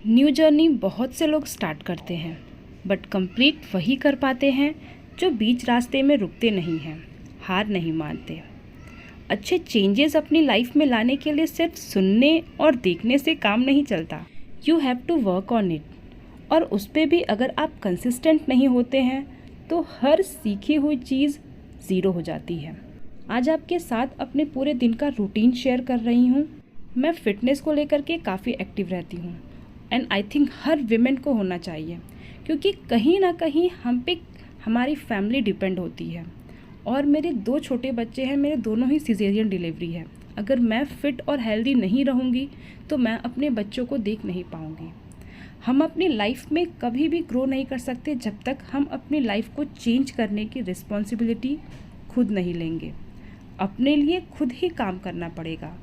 New journey बहुत से लोग स्टार्ट करते हैं, बट कंप्लीट वही कर पाते हैं जो बीच रास्ते में रुकते नहीं हैं, हार नहीं मानते। अच्छे चेंजेस अपनी लाइफ में लाने के लिए सिर्फ सुनने और देखने से काम नहीं चलता। You have to work on it. और उस पर भी अगर आप कंसिस्टेंट नहीं होते हैं तो हर सीखी हुई चीज़ ज़ीरो हो जाती है। आज आपके साथ अपने पूरे दिन का रूटीन शेयर कर रही हूँ। मैं फ़िटनेस को लेकर के काफ़ी एक्टिव रहती हूँ and I think her women को होना चाहिए, क्योंकि कहीं ना कहीं हम पे हमारी फैमिली डिपेंड होती है। और मेरे 2 छोटे बच्चे हैं, मेरे दोनों ही सिजेरियन डिलीवरी है। अगर मैं फ़िट और हेल्दी नहीं रहूँगी तो मैं अपने बच्चों को देख नहीं पाऊँगी। हम अपनी लाइफ में कभी भी ग्रो नहीं कर सकते जब तक हम अपनी लाइफ को चेंज करने की रिस्पॉन्सिबिलिटी खुद नहीं लेंगे। अपने लिए खुद ही काम करना पड़ेगा।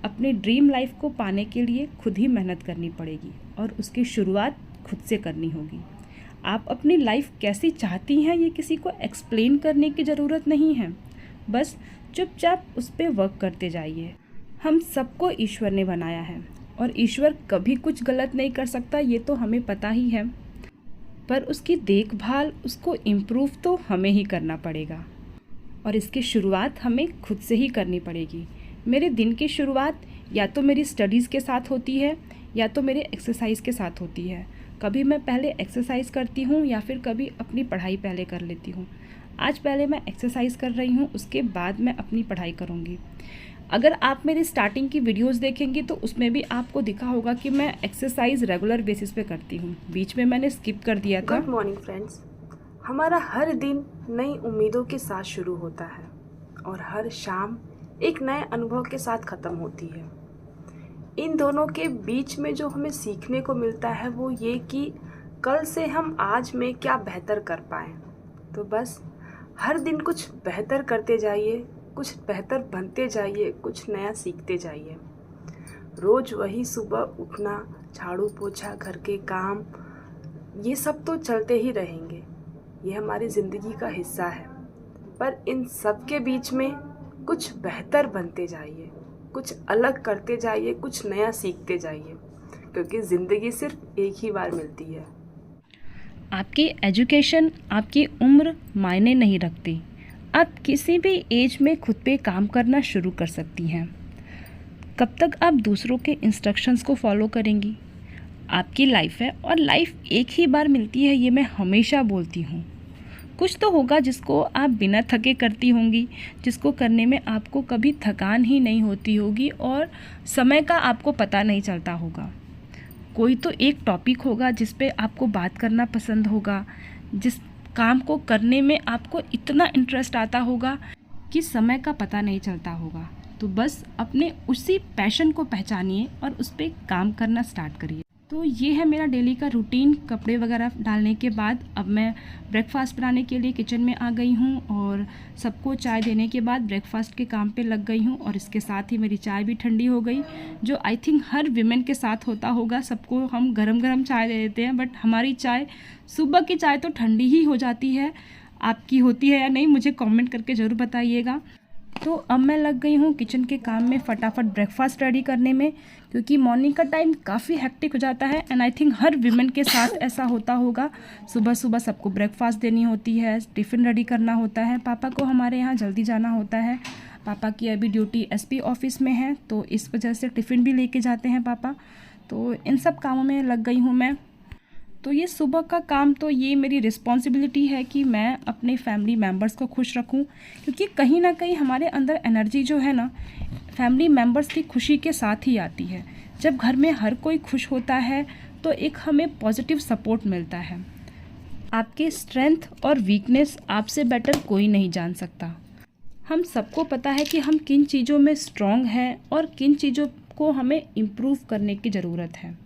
अपने ड्रीम लाइफ को पाने के लिए खुद ही मेहनत करनी पड़ेगी और उसकी शुरुआत खुद से करनी होगी। आप अपनी लाइफ कैसी चाहती हैं ये किसी को एक्सप्लेन करने की ज़रूरत नहीं है, बस चुपचाप उस पर वर्क करते जाइए। हम सबको ईश्वर ने बनाया है और ईश्वर कभी कुछ गलत नहीं कर सकता, ये तो हमें पता ही है, पर उसकी देखभाल, उसको इम्प्रूव तो हमें ही करना पड़ेगा और इसकी शुरुआत हमें खुद से ही करनी पड़ेगी। मेरे दिन की शुरुआत या तो मेरी स्टडीज़ के साथ होती है या तो मेरे एक्सरसाइज के साथ होती है। कभी मैं पहले एक्सरसाइज करती हूँ या फिर कभी अपनी पढ़ाई पहले कर लेती हूँ। आज पहले मैं एक्सरसाइज कर रही हूँ, उसके बाद मैं अपनी पढ़ाई करूँगी। अगर आप मेरी स्टार्टिंग की वीडियोस देखेंगे तो उसमें भी आपको दिखा होगा कि मैं एक्सरसाइज रेगुलर बेसिस पे करती हूँ। बीच में मैंने स्किप कर दिया था। Good morning friends. हमारा हर दिन नई उम्मीदों के साथ शुरू होता है और हर शाम एक नए अनुभव के साथ ख़त्म होती है। इन दोनों के बीच में जो हमें सीखने को मिलता है वो ये कि कल से हम आज में क्या बेहतर कर पाएँ। तो बस हर दिन कुछ बेहतर करते जाइए, कुछ बेहतर बनते जाइए, कुछ नया सीखते जाइए। रोज़ वही सुबह उठना, झाड़ू पोछा, घर के काम, ये सब तो चलते ही रहेंगे, ये हमारी ज़िंदगी का हिस्सा है। पर इन सब के बीच में कुछ बेहतर बनते जाइए, कुछ अलग करते जाइए, कुछ नया सीखते जाइए, क्योंकि ज़िंदगी सिर्फ एक ही बार मिलती है। आपकी एजुकेशन, आपकी उम्र मायने नहीं रखती। आप किसी भी एज में खुद पे काम करना शुरू कर सकती हैं। कब तक आप दूसरों के इंस्ट्रक्शंस को फॉलो करेंगी? आपकी लाइफ है और लाइफ एक ही बार मिलती है, ये मैं हमेशा बोलती हूँ। कुछ तो होगा जिसको आप बिना थके करती होंगी, जिसको करने में आपको कभी थकान ही नहीं होती होगी और समय का आपको पता नहीं चलता होगा। कोई तो एक टॉपिक होगा जिस पे आपको बात करना पसंद होगा, जिस काम को करने में आपको इतना इंटरेस्ट आता होगा कि समय का पता नहीं चलता होगा। तो बस अपने उसी पैशन को पहचानिए और उस पर काम करना स्टार्ट करिए। तो ये है मेरा डेली का रूटीन। कपड़े वगैरह डालने के बाद अब मैं ब्रेकफास्ट बनाने के लिए किचन में आ गई हूँ और सबको चाय देने के बाद ब्रेकफास्ट के काम पे लग गई हूँ और इसके साथ ही मेरी चाय भी ठंडी हो गई, जो आई थिंक हर विमेन के साथ होता होगा। सबको हम गरम गरम चाय दे देते हैं, बट हमारी चाय, सुबह की चाय तो ठंडी ही हो जाती है। आपकी होती है या नहीं, मुझे कॉमेंट करके ज़रूर बताइएगा। तो अब मैं लग गई हूँ किचन के काम में, फटाफट ब्रेकफास्ट रेडी करने में, क्योंकि मॉर्निंग का टाइम काफ़ी हेक्टिक हो जाता है and I think her women के साथ ऐसा होता होगा। सुबह सुबह सबको ब्रेकफास्ट देनी होती है, टिफ़िन रेडी करना होता है। पापा को हमारे यहाँ जल्दी जाना होता है। पापा की अभी ड्यूटी एसपी ऑफिस में है, तो इस वजह से टिफ़िन भी लेके जाते हैं पापा। तो इन सब कामों में लग गई हूँ मैं। तो ये सुबह का काम, तो ये मेरी रिस्पॉन्सिबिलिटी है कि मैं अपने फैमिली मेम्बर्स को खुश रखूं, क्योंकि कहीं ना कहीं हमारे अंदर एनर्जी जो है ना, फैमिली मेम्बर्स की खुशी के साथ ही आती है। जब घर में हर कोई खुश होता है तो एक हमें पॉजिटिव सपोर्ट मिलता है। आपके स्ट्रेंथ और वीकनेस आपसे बेटर कोई नहीं जान सकता। हम सबको पता है कि हम किन चीज़ों में स्ट्रॉन्ग हैं और किन चीज़ों को हमें इम्प्रूव करने की ज़रूरत है।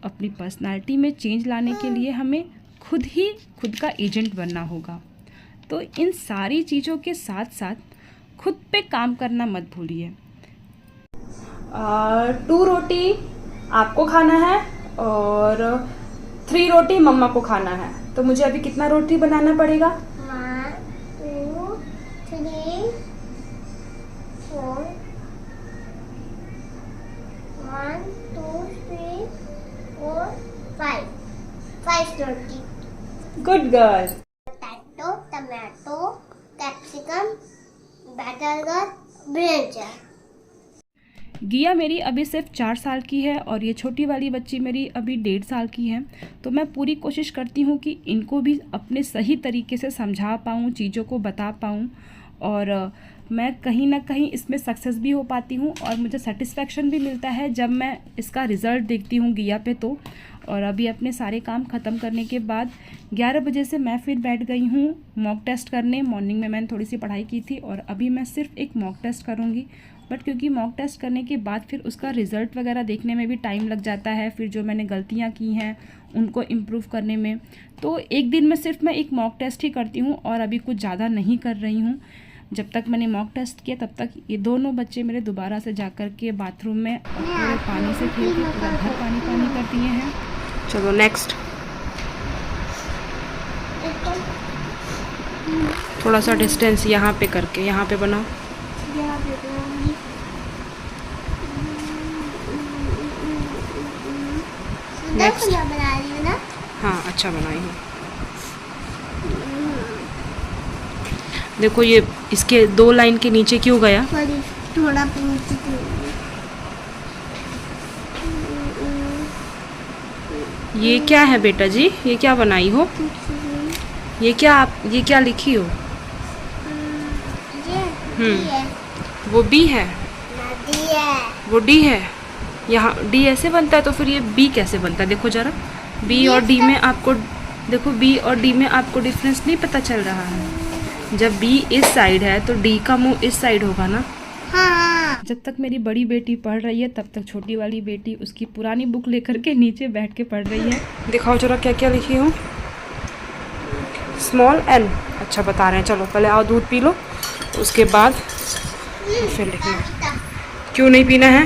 अपनी पर्सनालिटी में चेंज लाने के लिए हमें खुद ही खुद का एजेंट बनना होगा। तो इन सारी चीज़ों के साथ साथ खुद पे काम करना मत भूलिए। 2 रोटी आपको खाना है और 3 रोटी मम्मा को खाना है। तो मुझे अभी कितना रोटी बनाना पड़ेगा? 1 2 3 4 good girl. Potato, tomato, capsicum, बटरगर, ब्रिंजल। गिया मेरी अभी सिर्फ 4 साल की है और ये छोटी वाली बच्ची मेरी अभी 1.5 साल की है। तो मैं पूरी कोशिश करती हूँ कि इनको भी अपने सही तरीके से समझा पाऊँ, चीज़ों को बता पाऊँ और मैं कहीं ना कहीं इसमें सक्सेस भी हो पाती हूँ और मुझे सेटिस्फेक्शन भी मिलता है जब मैं इसका रिज़ल्ट देखती हूँ गिया पे। तो और अभी अपने सारे काम ख़त्म करने के बाद 11 बजे से मैं फिर बैठ गई हूँ मॉक टेस्ट करने। मॉर्निंग में मैंने थोड़ी सी पढ़ाई की थी और अभी मैं सिर्फ एक मॉक टेस्ट करूँगी। बट क्योंकि मॉक टेस्ट करने के बाद फिर उसका रिज़ल्ट वगैरह देखने में भी टाइम लग जाता है, फिर जो मैंने गलतियाँ की हैं उनको इम्प्रूव करने में, तो एक दिन में सिर्फ मैं एक मॉक टेस्ट ही करती हूँ और अभी कुछ ज़्यादा नहीं कर रही हूँ। जब तक मैंने मॉक टेस्ट किया तब तक ये दोनों बच्चे मेरे दोबारा से जा कर के बाथरूम में पूरे पानी से खेल के पूरा घर पानी पानी कर दिए हैं। चलो नेक्स्ट। थोड़ा सा डिस्टेंस यहाँ पे करके, यहाँ पे बनाओ। नेक्स्ट। बना रही हूँ ना। हाँ अच्छा बनाई हूँ। देखो ये इसके 2 लाइन के नीचे क्यों गया? थोड़ा ये क्या है बेटा जी? ये क्या बनाई हो? ये क्या लिखी हो? वो बी है, वो डी है। यहाँ डी ऐसे बनता है तो फिर ये बी कैसे बनता है? देखो जरा, बी और डी में आपको, देखो बी और डी में आपको डिफरेंस नहीं पता चल रहा है। जब बी इस साइड है तो डी का मुंह इस साइड होगा ना। हाँ। जब तक मेरी बड़ी बेटी पढ़ रही है तब तक छोटी वाली बेटी उसकी पुरानी बुक लेकर के नीचे बैठ के पढ़ रही है। दिखाओ जरा क्या क्या लिखी हूँ। स्मॉल एन, अच्छा बता रहे हैं। चलो पहले आओ दूध पी लो, उसके बाद फिर लिखना। क्यों नहीं पीना है?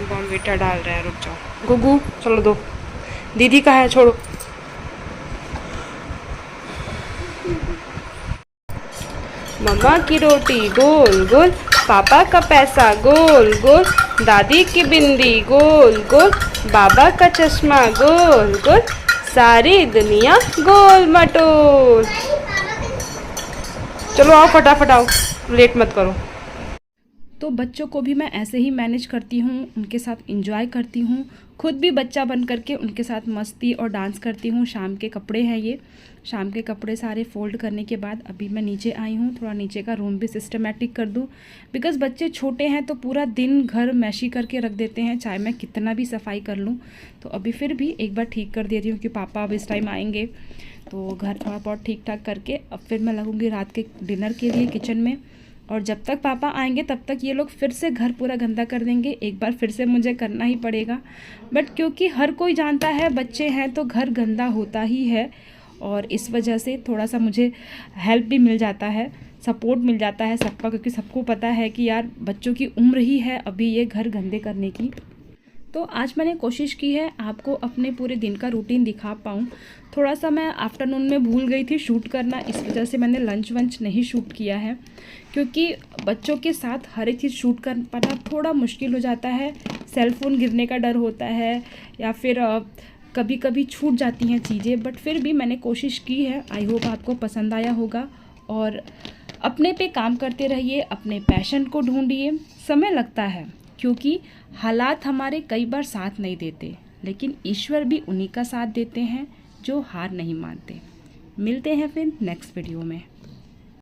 बॉर्नवीटा डाल रहे हैं, रुक जाओ। गुगू चलो दो, दीदी का है छोड़ो। मम्मा की रोटी गोल गोल, पापा का पैसा गोल गोल, दादी की बिंदी गोल गोल, बाबा का चश्मा गोल गोल, सारी दुनिया गोल मटोल। चलो आओ फटाफट आओ, लेट मत करो। तो बच्चों को भी मैं ऐसे ही मैनेज करती हूँ, उनके साथ एंजॉय करती हूँ, खुद भी बच्चा बन करके उनके साथ मस्ती और डांस करती हूँ। शाम के कपड़े हैं ये, शाम के कपड़े सारे फोल्ड करने के बाद अभी मैं नीचे आई हूँ, थोड़ा नीचे का रूम भी सिस्टमेटिक कर दूँ। बिकॉज़ बच्चे छोटे हैं तो पूरा दिन घर मैशी करके रख देते हैं, चाहे मैं कितना भी सफाई कर लूँ। तो अभी फिर भी एक बार ठीक कर दे रही हूँ कि पापा अब इस टाइम आएंगे तो घर थोड़ा बहुत ठीक ठाक करके अब फिर मैं लगूँगी रात के डिनर के लिए किचन में। और जब तक पापा आएंगे तब तक ये लोग फिर से घर पूरा गंदा कर देंगे, एक बार फिर से मुझे करना ही पड़ेगा। बट क्योंकि हर कोई जानता है बच्चे हैं तो घर गंदा होता ही है और इस वजह से थोड़ा सा मुझे हेल्प भी मिल जाता है, सपोर्ट मिल जाता है सबका, क्योंकि सबको पता है कि यार बच्चों की उम्र ही है अभी ये घर गंदे करने की। तो आज मैंने कोशिश की है आपको अपने पूरे दिन का रूटीन दिखा पाऊँ। थोड़ा सा मैं आफ्टरनून में भूल गई थी शूट करना, इस वजह से मैंने लंच वंच नहीं शूट किया है, क्योंकि बच्चों के साथ हर एक चीज़ शूट कर पाना थोड़ा मुश्किल हो जाता है। सेल फ़ोन गिरने का डर होता है या फिर कभी कभी छूट जाती हैं चीज़ें, बट फिर भी मैंने कोशिश की है। आई होप आपको पसंद आया होगा। और अपने पे काम करते रहिए, अपने पैशन को ढूंढिए। समय लगता है क्योंकि हालात हमारे कई बार साथ नहीं देते, लेकिन ईश्वर भी उन्हीं का साथ देते हैं जो हार नहीं मानते। मिलते हैं फिर नेक्स्ट वीडियो में।